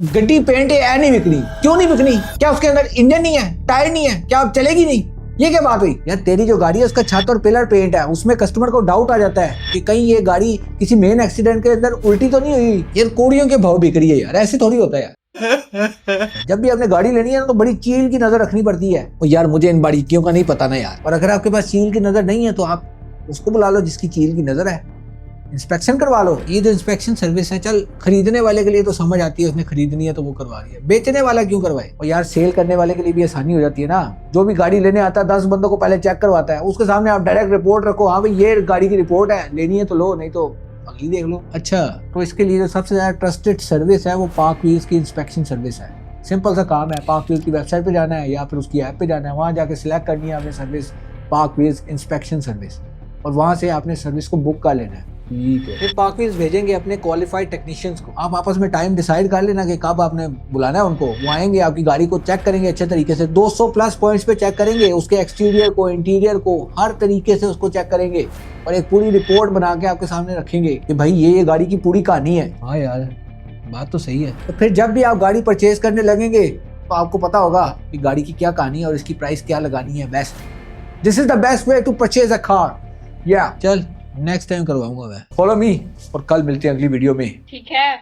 गड्डी पेंट है नहीं बिकनी, क्यों नहीं बिकनी? क्या उसके अंदर इंजन नहीं है, टायर नहीं है, क्या अब चलेगी नहीं? ये क्या बात हुई यार? तेरी जो गाड़ी है उसका छत और पिलर पेंट है, उसमें कस्टमर को डाउट आ जाता है कि कहीं ये गाड़ी किसी मेन एक्सीडेंट के अंदर उल्टी तो नहीं हुई। यार कोड़ियों के भाव बिक रही है यार, ऐसे थोड़ी होता है यार। जब भी आपने गाड़ी लेनी है ना तो बड़ी चील की नजर रखनी पड़ती है। और यार मुझे इन बारीकियों का नहीं पता ना यार। और अगर आपके पास चील की नजर नहीं है तो आप उसको बुला लो जिसकी चील की नजर है, इंस्पेक्शन करवा लो। ये जो इंस्पेक्शन सर्विस है, चल खरीदने वाले के लिए तो समझ आती है, उसने खरीदनी है तो वो करवा रही है, बेचने वाला क्यों करवाए? और यार सेल करने वाले के लिए भी आसानी हो जाती है ना। जो भी गाड़ी लेने आता है 10 बंदों को पहले चेक करवाता है, उसके सामने आप डायरेक्ट रिपोर्ट रखो, हाँ भाई ये गाड़ी की रिपोर्ट है, लेनी है तो लो, नहीं तो अगली देख लो। अच्छा, तो इसके लिए जो सबसे ज्यादा ट्रस्टेड सर्विस है वो पार्क व्हील्स की इंस्पेक्शन सर्विस है। सिंपल सा काम है, पार्क व्हील्स की वेबसाइट पे जाना है या फिर उसकी ऐप पे जाना है, वहाँ जाके सिलेक्ट करनी है आपने service park wheels inspection service, और वहाँ से आपने सर्विस को बुक कर लेना है। ठीक है, फिर पार्क व्हील्स भेजेंगे अपने क्वालिफाइड टेक्नीशियंस को। आप आपस में टाइम डिसाइड कर लेना कि कब आपने बुलाना है उनको। वो आएंगे, आपकी गाड़ी को चेक करेंगे अच्छे तरीके से, 200 प्लस पॉइंट्स पे चेक करेंगे, उसके एक्सटीरियर को, इंटीरियर को, हर तरीके से उसको चेक करेंगे और एक पूरी रिपोर्ट बना के आपके सामने रखेंगे कि भाई ये गाड़ी की पूरी कहानी है। हाँ यार बात तो सही है। तो फिर जब भी आप गाड़ी परचेज करने लगेंगे तो आपको पता होगा कि गाड़ी की क्या कहानी है और इसकी प्राइस क्या लगानी है। Best, this is the best way to purchase a car. या चल नेक्स्ट टाइम करवाऊंगा मैं, फॉलो मी, और कल मिलते हैं अगली वीडियो में। ठीक है।